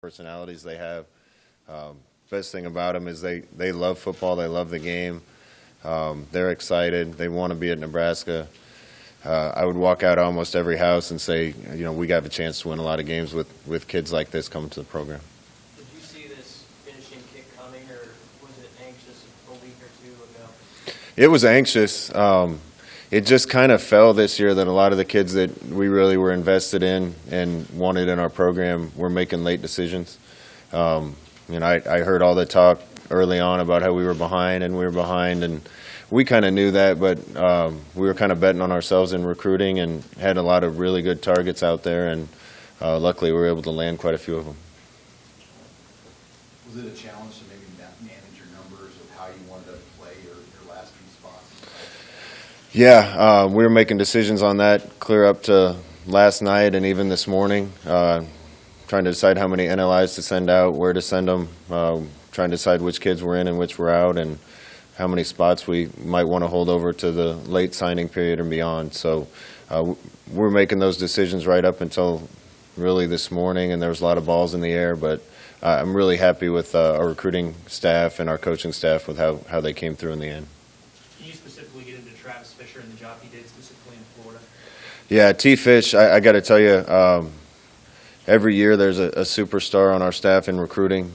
personalities they have. Best thing about them is they love football, they love the game, they're excited, they want to be at Nebraska. I would walk out almost every house and say, you know, we got a chance to win a lot of games with kids like this coming to the program. Did you see this finishing kick coming, or was it anxious a week or two ago? It was anxious. It just kind of fell this year that a lot of the kids that we really were invested in and wanted in our program were making late decisions. You know, I heard all the talk early on about how we were behind, and we kind of knew that, but we were kind of betting on ourselves in recruiting and had a lot of really good targets out there, and luckily we were able to land quite a few of them. Was it a challenge to maybe manage your numbers of how you wanted to play your last few spots? Yeah, we were making decisions on that clear up to last night and even this morning, trying to decide how many NLIs to send out, where to send them, trying to decide which kids were in and which were out, and how many spots we might want to hold over to the late signing period and beyond. So we're making those decisions right up until really this morning, and there was a lot of balls in the air, but I'm really happy with our recruiting staff and our coaching staff with how they came through in the end. Can you specifically get into Travis Fisher and the job he did specifically in Florida? Yeah, T-Fish, I got to tell you, every year there's a superstar on our staff in recruiting.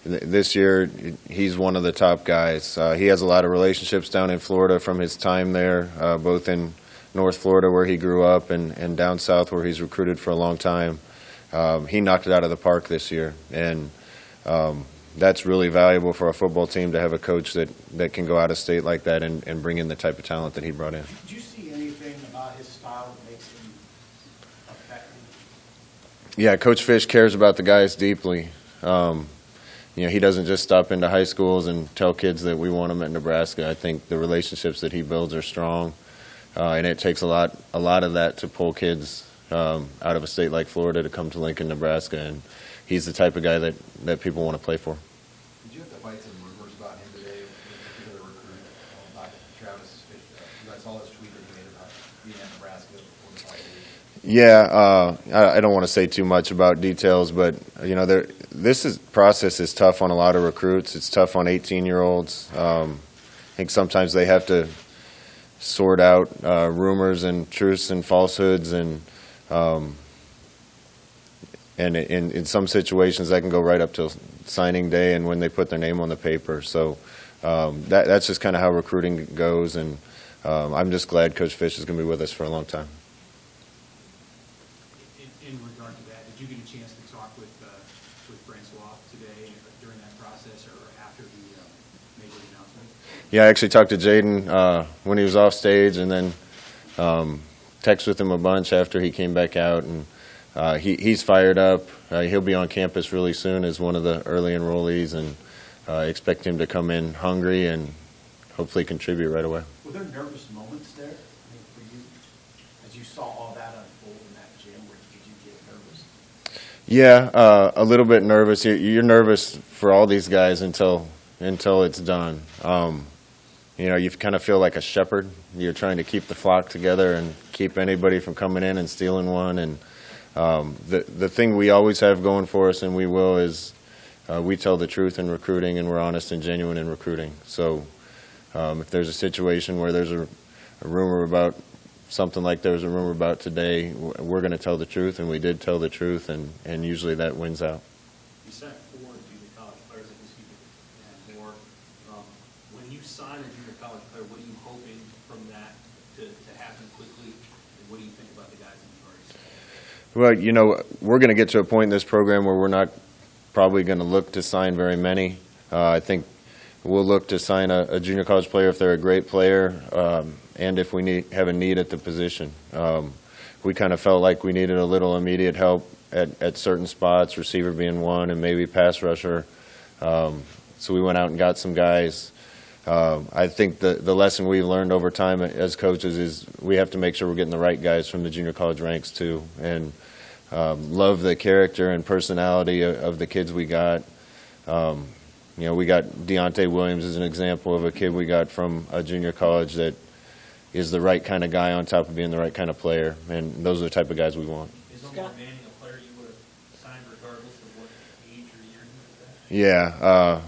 This year, he's one of the top guys. He has a lot of relationships down in Florida from his time there, both in North Florida where he grew up and down south where he's recruited for a long time. He knocked it out of the park this year, and that's really valuable for a football team to have a coach that can go out of state like that and bring in the type of talent that he brought in. Did you see anything about his style that makes him effective? Yeah, Coach Fish cares about the guys deeply. You know, he doesn't just stop into high schools and tell kids that we want them at Nebraska. I think the relationships that he builds are strong, and it takes a lot of that to pull kids out of a state like Florida to come to Lincoln, Nebraska, and he's the type of guy that people want to play for. Did you have to fight some rumors about him today, in particular recruit, about Travis Fish? You guys saw his tweet that he made about being at Nebraska before the fight. Yeah, I don't want to say too much about details, but you know, this process is tough on a lot of recruits. It's tough on 18-year-olds. I think sometimes they have to sort out rumors and truths and falsehoods, and in some situations that can go right up to signing day and when they put their name on the paper. So that's just kind of how recruiting goes, and I'm just glad Coach Fish is going to be with us for a long time. In regard to that, did you get a chance to talk with Francois today during that process or after he made the announcement? Yeah, I actually talked to Jaden when he was off stage, and then texted with him a bunch after he came back out, and he's fired up. He'll be on campus really soon as one of the early enrollees, and expect him to come in hungry and hopefully contribute right away. Were there nervous moments there? I mean, for you, as you saw all that unfold in that gym, did you get nervous? Yeah, a little bit nervous. You're nervous for all these guys until it's done. You know, you kind of feel like a shepherd. You're trying to keep the flock together and keep anybody from coming in and stealing one. And the thing we always have going for us, and we will, is we tell the truth in recruiting, and we're honest and genuine in recruiting. So if there's a situation where there's a rumor about something like there was a rumor about today, we're going to tell the truth, and we did tell the truth, and usually that wins out. You signed 4 junior college players, I guess you could add more. When you sign a junior college player, what are you hoping from that to happen quickly, and what do you think about the guys in the parties? Well, you know, we're going to get to a point in this program where we're not probably going to look to sign very many. I think we'll look to sign a junior college player if they're a great player, and if we have a need at the position. We kind of felt like we needed a little immediate help at certain spots, receiver being one, and maybe pass rusher. So we went out and got some guys. I think the lesson we've learned over time as coaches is we have to make sure we're getting the right guys from the junior college ranks too, and love the character and personality of the kids we got. You know, we got Deontay Williams as an example of a kid we got from a junior college that is the right kind of guy on top of being the right kind of player, and those are the type of guys we want. Is Omar Manning a player you would have signed regardless regardless of what age or year he was at? Yeah,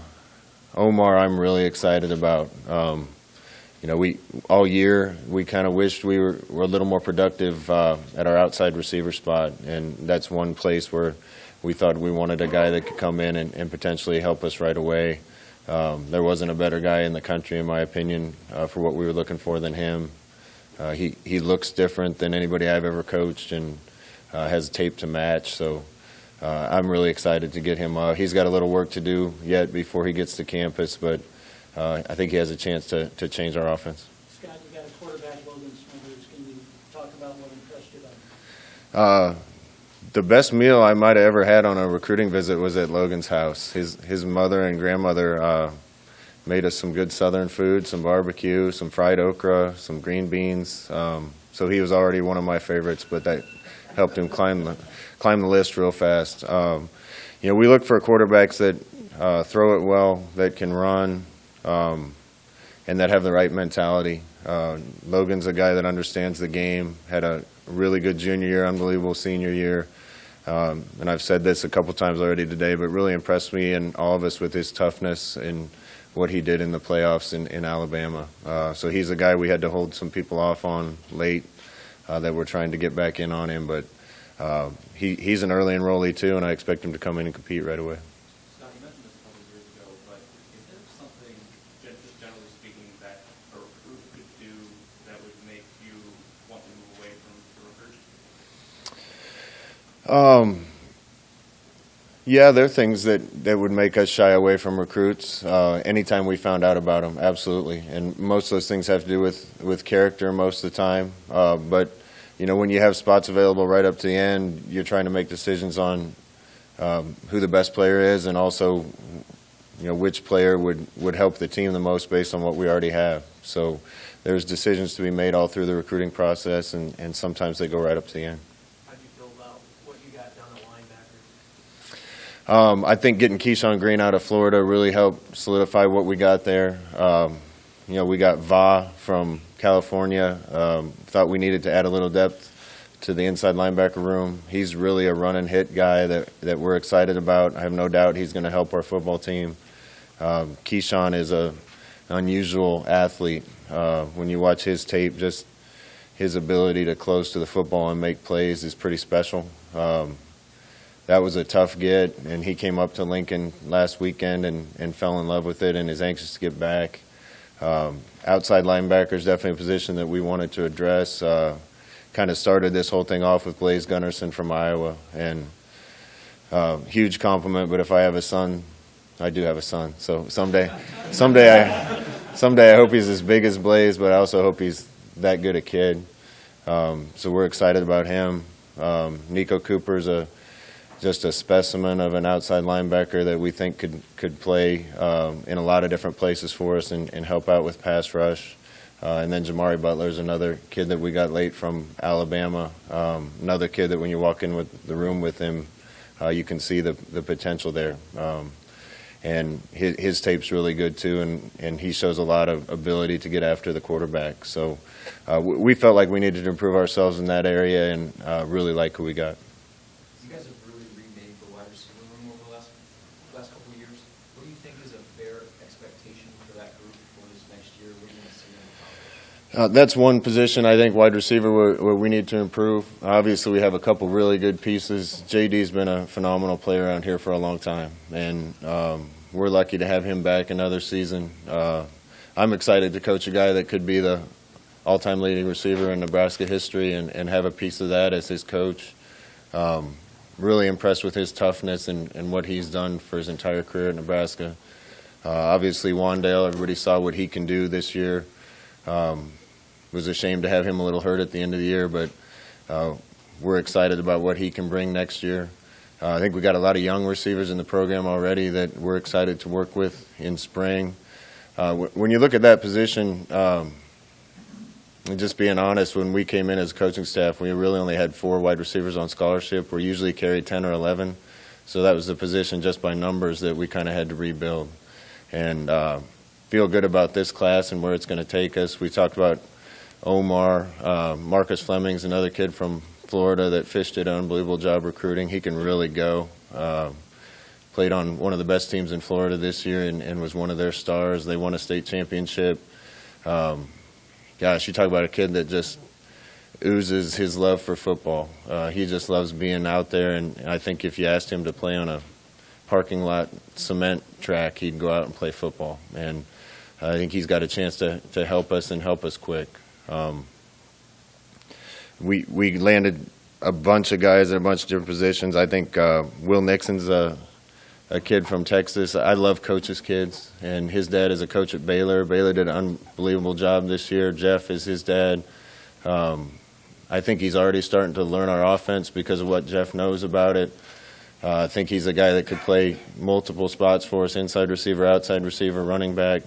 Omar, I'm really excited about. You know, all year we kind of wished we were a little more productive at our outside receiver spot, and that's one place where we thought we wanted a guy that could come in and potentially help us right away. There wasn't a better guy in the country, in my opinion, for what we were looking for than him. He looks different than anybody I've ever coached and has tape to match. So I'm really excited to get him. He's got a little work to do yet before he gets to campus, but I think he has a chance to change our offense. Scott, you got a quarterback, Logan Smithers. Can you talk about what impressed you about him? The best meal I might have ever had on a recruiting visit was at Logan's house. His mother and grandmother made us some good Southern food, some barbecue, some fried okra, some green beans. So he was already one of my favorites, but that helped him climb the list real fast. You know, we look for quarterbacks that throw it well, that can run, and that have the right mentality. Logan's a guy that understands the game, had a really good junior year, unbelievable senior year. And I've said this a couple times already today, but really impressed me and all of us with his toughness and what he did in the playoffs in Alabama. So he's a guy we had to hold some people off on late that we're trying to get back in on him. But he's an early enrollee, too, and I expect him to come in and compete right away. Scott, you mentioned this a couple of years ago, but is there something, just generally speaking, that a recruit could do that would make you want to move away from the recruit? Yeah, there are things that would make us shy away from recruits anytime we found out about them, absolutely. And most of those things have to do with character most of the time. But, you know, when you have spots available right up to the end, you're trying to make decisions on who the best player is and also, you know, which player would help the team the most based on what we already have. So there's decisions to be made all through the recruiting process, and sometimes they go right up to the end. How do you feel about what you got done at linebacker? I think getting Keyshawn Green out of Florida really helped solidify what we got there. You know, we got Va from California. Thought we needed to add a little depth to the inside linebacker room. He's really a run and hit guy that we're excited about. I have no doubt he's going to help our football team. Keyshawn is an unusual athlete. When you watch his tape, just his ability to close to the football and make plays is pretty special. That was a tough get, and he came up to Lincoln last weekend and fell in love with it and is anxious to get back. Outside linebacker is definitely a position that we wanted to address. Kind of started this whole thing off with Blaze Gunnarsson from Iowa, and huge compliment, but if I have a son, I do have a son. So someday I hope he's as big as Blaze, but I also hope he's that good a kid. So we're excited about him. Nico Cooper's just a specimen of an outside linebacker that we think could play in a lot of different places for us and help out with pass rush. And then Jamari Butler's another kid that we got late from Alabama. Another kid that when you walk in with the room with him, you can see the potential there. And his tape's really good too, and he shows a lot of ability to get after the quarterback. So we felt like we needed to improve ourselves in that area and really like who we got. You guys have really remade the wide receiver room over the last couple of years. What do you think is a fair expectation for that group for this next year? What do you want to see them accomplish? That's one position, I think, wide receiver, where we need to improve. Obviously, we have a couple really good pieces. JD's been a phenomenal player around here for a long time, and we're lucky to have him back another season. I'm excited to coach a guy that could be the all-time leading receiver in Nebraska history and have a piece of that as his coach. Really impressed with his toughness and what he's done for his entire career at Nebraska. Obviously, Wandale, everybody saw what he can do this year. Was ashamed to have him a little hurt at the end of the year, but we're excited about what he can bring next year. I think we got a lot of young receivers in the program already that we're excited to work with in spring. When you look at that position, and just being honest, when we came in as coaching staff, we really only had 4 wide receivers on scholarship. We usually carry 10 or 11. So that was the position just by numbers that we kind of had to rebuild. And feel good about this class and where it's going to take us. We talked about Omar. Marcus Fleming's another kid from Florida that Fish did an unbelievable job recruiting. He can really go. Played on one of the best teams in Florida this year and was one of their stars. They won a state championship. Gosh, you talk about a kid that just oozes his love for football. He just loves being out there, and I think if you asked him to play on a parking lot cement track, he'd go out and play football. And I think he's got a chance to help us and help us quick. We landed a bunch of guys at a bunch of different positions. I think Will Nixon's a kid from Texas. I love coaches' kids, and his dad is a coach at Baylor. Baylor did an unbelievable job this year. Jeff is his dad. I think he's already starting to learn our offense because of what Jeff knows about it. I think he's a guy that could play multiple spots for us, inside receiver, outside receiver, running back,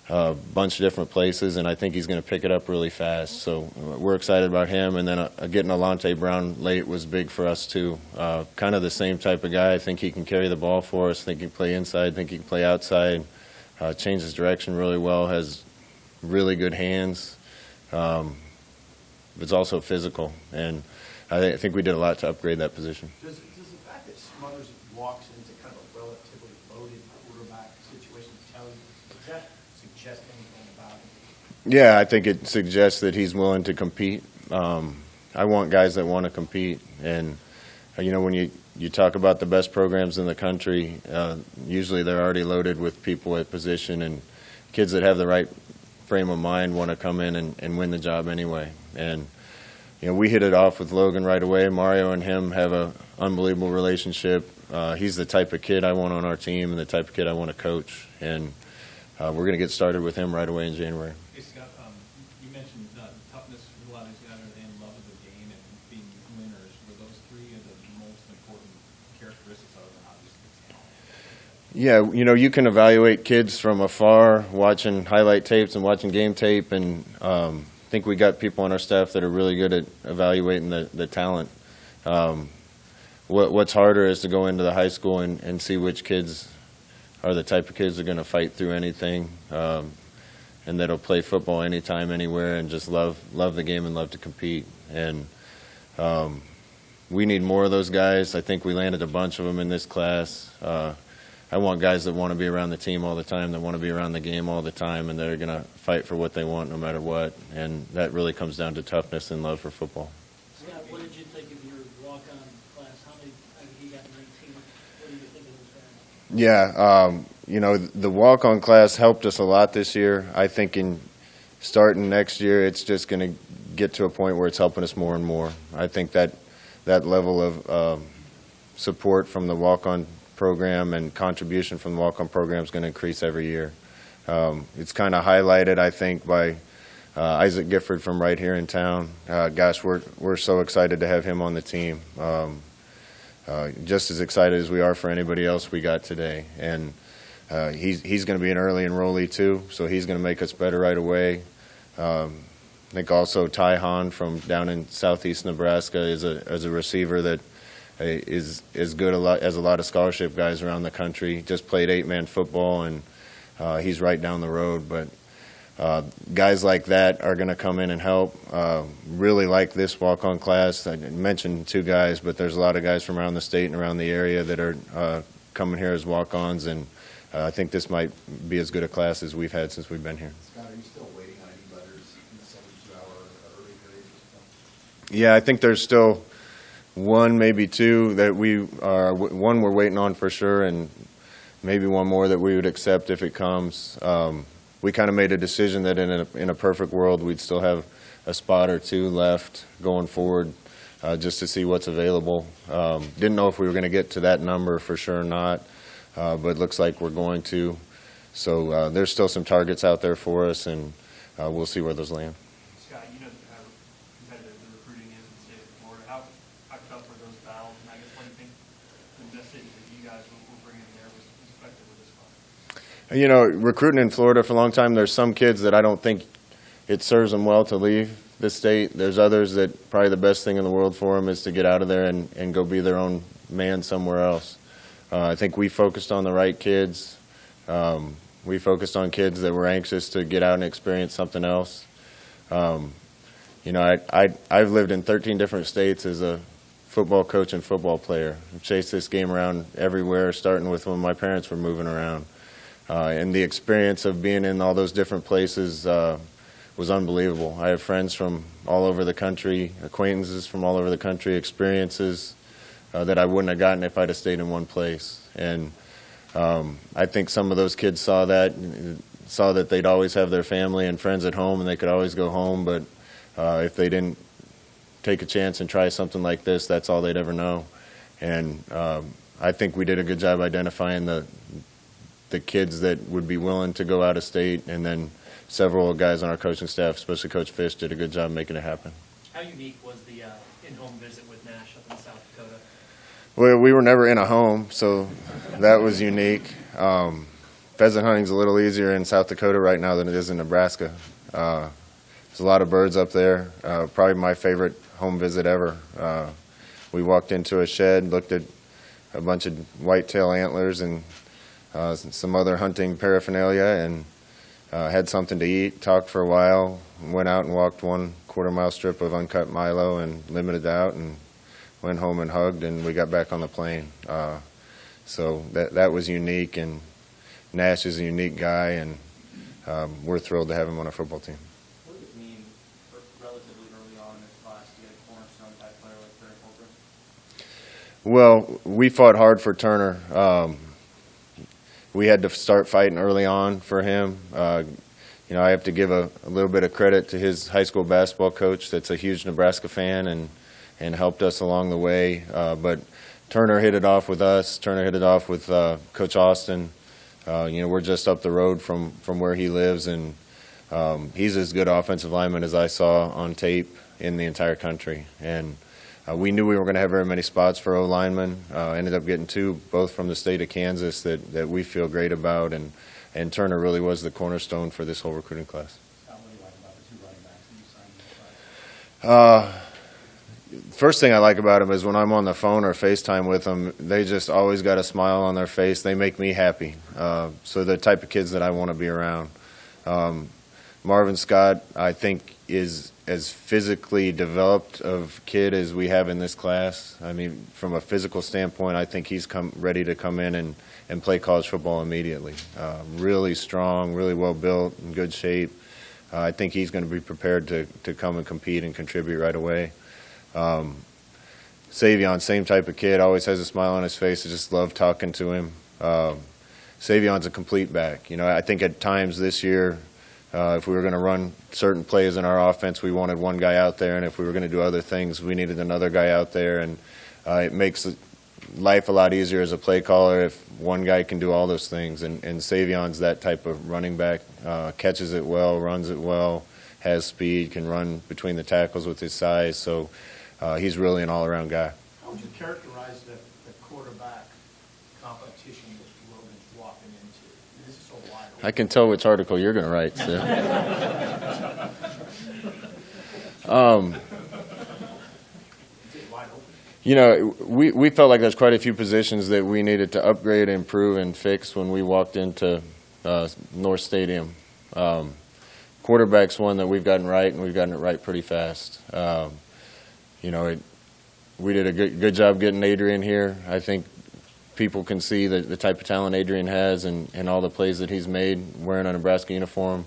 a bunch of different places, and I think he's going to pick it up really fast. So we're excited about him. And then getting Alante Brown late was big for us too. Kind of the same type of guy. I think he can carry the ball for us. I think he can play inside. I think he can play outside. Changes direction really well. Has really good hands. It's also physical, and I think we did a lot to upgrade that position. Does the fact that Smothers walks into kind of a relatively loaded quarterback situation tell you, does that suggest anything about him? Yeah, I think it suggests that he's willing to compete. I want guys that want to compete, and when you talk about the best programs in the country, usually they're already loaded with people at position, and kids that have the right frame of mind want to come in and win the job anyway. And we hit it off with Logan right away. Mario and him have an unbelievable relationship. He's the type of kid I want on our team and the type of kid I want to coach. And we're going to get started with him right away in January. Hey, Scott, you mentioned toughness for a lot of these guys and love of the game and being winners. Were those three of the most important characteristics other than obviously talent? Yeah, you can evaluate kids from afar, watching highlight tapes and watching game tape, and I think we got people on our staff that are really good at evaluating the talent. What's harder is to go into the high school and see which kids are the type of kids that are going to fight through anything, and that'll play football anytime, anywhere, and just love the game and love to compete. And we need more of those guys. I think we landed a bunch of them in this class. I want guys that want to be around the team all the time, that want to be around the game all the time, and that are going to fight for what they want no matter what. And that really comes down to toughness and love for football. Scott, what did you think of your walk-on class? How many, you got 19, what do you think of this guy? The walk-on class helped us a lot this year. I think in starting next year, it's just going to get to a point where it's helping us more and more. I think that level of support from the walk-on program and contribution from the walk-on program is going to increase every year. It's kind of highlighted, I think, by Isaac Gifford from right here in town. Gosh, we're so excited to have him on the team. Just as excited as we are for anybody else we got today. And he's going to be an early enrollee too, so he's going to make us better right away. I think also Ty Hahn from down in southeast Nebraska is a receiver that is good as a lot of scholarship guys around the country. Just played 8-man football, and he's right down the road. But guys like that are going to come in and help. Really like this walk-on class. I mentioned 2 guys, but there's a lot of guys from around the state and around the area that are coming here as walk-ons, and I think this might be as good a class as we've had since we've been here. Scott, are you still waiting on any letters in the 72-hour early grades or something? Yeah, I think there's still 1, maybe 2 that one we're waiting on for sure, and maybe 1 more that we would accept if it comes. We kind of made a decision that in a perfect world we'd still have a spot or 2 left going forward, just to see what's available. Didn't know if we were going to get to that number for sure or not, but it looks like we're going to. So there's still some targets out there for us, and we'll see where those land. Scott, you know how competitive the recruiting is in the state of Florida. How tough were those battles? And I guess what do you think the message that you guys will bring in there was effective with this class? Recruiting in Florida for a long time, there's some kids that I don't think it serves them well to leave the state. There's others that probably the best thing in the world for them is to get out of there and go be their own man somewhere else. I think we focused on the right kids. We focused on kids that were anxious to get out and experience something else. I've lived in 13 different states as a football coach and football player. I've chased this game around everywhere, starting with when my parents were moving around. And the experience of being in all those different places was unbelievable. I have friends from all over the country, acquaintances from all over the country, experiences that I wouldn't have gotten if I'd have stayed in one place. And I think some of those kids saw that they'd always have their family and friends at home and they could always go home, but if they didn't take a chance and try something like this, that's all they'd ever know. And I think we did a good job identifying the kids that would be willing to go out of state, and then several guys on our coaching staff, especially Coach Fish, did a good job making it happen. How unique was the in-home visit with Nash up in South Dakota? Well, we were never in a home, so that was unique. Pheasant hunting's a little easier in South Dakota right now than it is in Nebraska. There's a lot of birds up there. Probably my favorite home visit ever. We walked into a shed, looked at a bunch of whitetail antlers and some other hunting paraphernalia, and had something to eat, talked for a while, went out and walked 1/4 mile strip of uncut milo and limited out, and went home and hugged, and we got back on the plane. So that was unique, and Nash is a unique guy, and we're thrilled to have him on our football team. What does it mean relatively early on in this class to get a Cornerstone type player like Trey Fulker? Well, we fought hard for Turner. We had to start fighting early on for him. I have to give a little bit of credit to his high school basketball coach that's a huge Nebraska fan and helped us along the way. But Turner hit it off with us. Turner hit it off with Coach Austin. We're just up the road from where he lives, and he's as good offensive lineman as I saw on tape in the entire country. And we knew we weren't going to have very many spots for O-linemen. Ended up getting 2, both from the state of Kansas, that we feel great about. And Turner really was the cornerstone for this whole recruiting class. What do you like about the 2 running backs that you signed in this class? First thing I like about them is when I'm on the phone or FaceTime with them, they just always got a smile on their face. They make me happy. So they're the type of kids that I want to be around. Marvin Scott, I think, is as physically developed of kid as we have in this class. I mean, from a physical standpoint, I think he's ready to come in and play college football immediately. Really strong, really well built, in good shape. I think he's going to be prepared to come and compete and contribute right away. Savion, same type of kid, always has a smile on his face. I just love talking to him. Savion's a complete back. I think at times this year, if we were going to run certain plays in our offense, we wanted one guy out there, and if we were going to do other things, we needed another guy out there. And it makes life a lot easier as a play caller if one guy can do all those things. And Savion's that type of running back, catches it well, runs it well, has speed, can run between the tackles with his size. So he's really an all-around guy. How would you characterize the quarterback competition that Logan's walking into? This is so wide open. I can tell which article you're going to write, Sue. Is it wide open? We felt like there's quite a few positions that we needed to upgrade, improve, and fix when we walked into North Stadium. Quarterback's one that we've gotten right, and we've gotten it right pretty fast. We did a good job getting Adrian here. I think people can see the type of talent Adrian has and all the plays that he's made wearing a Nebraska uniform.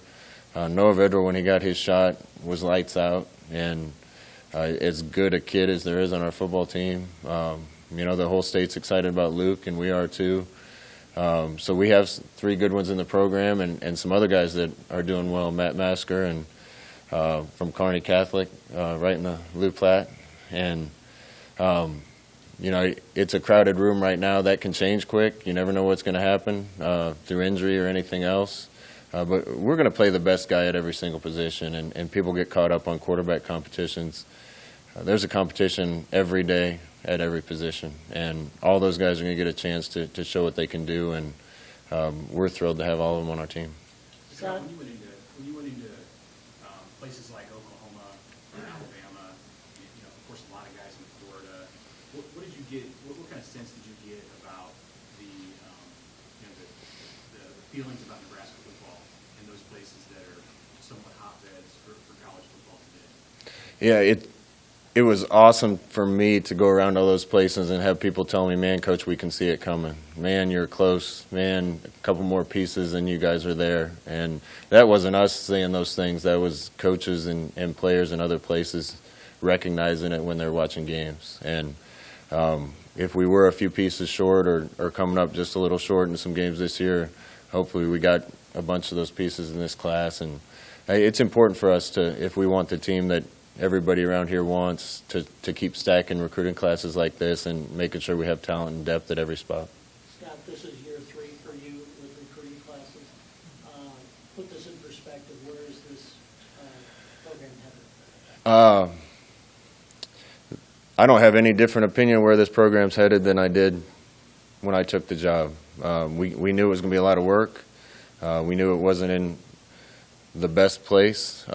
Noah Vedra, when he got his shot, was lights out, and as good a kid as there is on our football team. The whole state's excited about Luke, and we are too. So we have 3 good ones in the program, and some other guys that are doing well. Matt Masker and from Kearney Catholic, right in the Lou Platte. And it's a crowded room right now. That can change quick. You never know what's going to happen through injury or anything else. But we're going to play the best guy at every single position, and people get caught up on quarterback competitions. There's a competition every day at every position, and all those guys are going to get a chance to show what they can do, and we're thrilled to have all of them on our team. Scott, when you went into places like Oklahoma or Alabama, of course, a lot of guys in Florida, what did you get? What kind of sense did you get about the feelings about Nebraska football in those places that are somewhat hotbeds for college football today? Yeah, it was awesome for me to go around all those places and have people tell me, man, Coach, we can see it coming. Man, you're close. Man, a couple more pieces and you guys are there. And that wasn't us saying those things. That was coaches and players in other places recognizing it when they're watching games. And if we were a few pieces short or coming up just a little short in some games this year, hopefully we got a bunch of those pieces in this class. And it's important for us to, if we want the team that everybody around here wants, to keep stacking recruiting classes like this and making sure we have talent and depth at every spot. Scott, this is year 3 for you with recruiting classes. Put this in perspective. Where is this program headed? I don't have any different opinion where this program's headed than I did when I took the job. We knew it was going to be a lot of work. We knew it wasn't in the best place.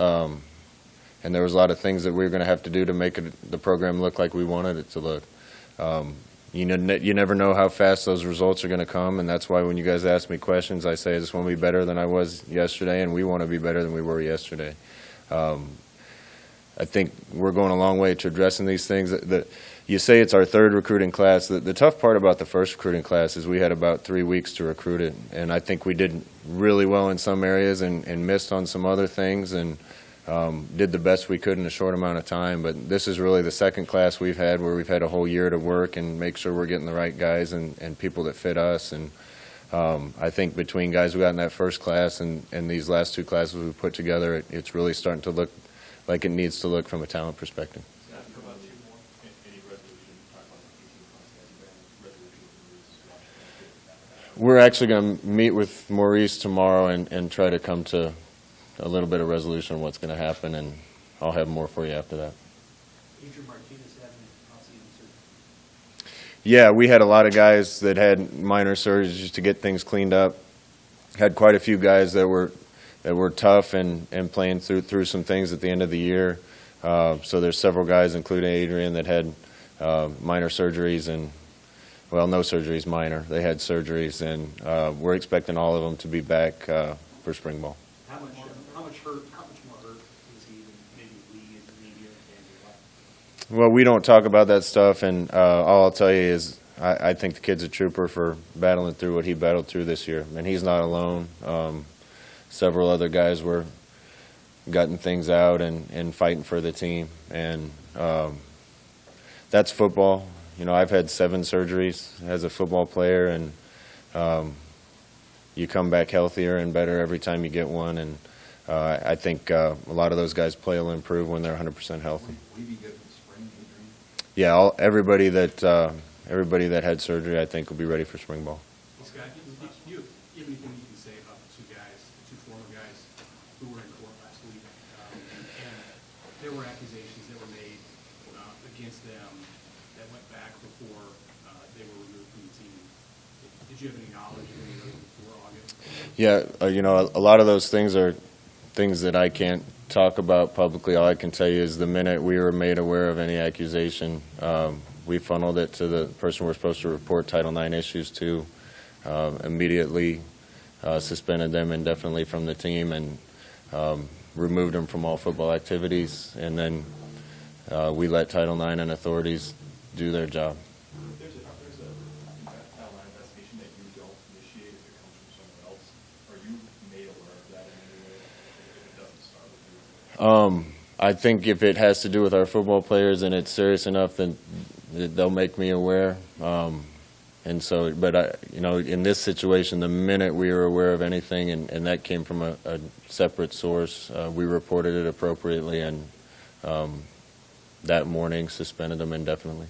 And there was a lot of things that we were going to have to do to make the program look like we wanted it to look. You never know how fast those results are going to come, and that's why when you guys ask me questions, I say I just want to be better than I was yesterday, and we want to be better than we were yesterday. I think we're going a long way to addressing these things. You say it's our 3rd recruiting class. The tough part about the first recruiting class is we had about 3 weeks to recruit it, and I think we did really well in some areas and missed on some other things, and did the best we could in a short amount of time. But this is really the 2nd class we've had where we've had a whole year to work and make sure we're getting the right guys and people that fit us. And I think between guys we got in that first class and these last 2 classes we put together, it's really starting to look like it needs to look from a talent perspective. Scott, how about 2 more? Any resolution, talk about the 18 resolution? We're actually going to meet with Maurice tomorrow and try to come to a little bit of resolution on what's going to happen, and I'll have more for you after that. Adrian Martinez having off-season surgery. Yeah, we had a lot of guys that had minor surgeries to get things cleaned up. Had quite a few guys that were tough and playing through some things at the end of the year. So there's several guys, including Adrian, that had minor surgeries and, well, no surgeries, minor. They had surgeries, and we're expecting all of them to be back for spring ball. How much more hurt is he than maybe Lee and maybe Andy? Well, we don't talk about that stuff, and all I'll tell you is I think the kid's a trooper for battling through what he battled through this year, and he's not alone. Several other guys were gutting things out and fighting for the team, and that's football. You know, I've had 7 surgeries as a football player, and you come back healthier and better every time you get one, and I think a lot of those guys' play will improve when they're 100% healthy. Will you be good for the spring, Adrian? Yeah, everybody that had surgery, I think, will be ready for spring ball. Scott, do you have anything you can say about the 2 guys, the 2 former guys who were in court last week? And there were accusations that were made against them that went back before they were removed from the team. Did you have any knowledge of any of those before August? Yeah, you know, a lot of those things are things that I can't talk about publicly. All I can tell you is the minute we were made aware of any accusation, we funneled it to the person we're supposed to report Title IX issues to, immediately suspended them indefinitely from the team and removed them from all football activities, and then we let Title IX and authorities do their job. There's a Title IX investigation that you don't initiate if it comes from someone else. Are you made aware of that in any way if it doesn't start with you? I think if it has to do with our football players and it's serious enough, then they'll make me aware. And so, but you know, in this situation, the minute we were aware of anything, and that came from a separate source, we reported it appropriately, and that morning suspended them indefinitely.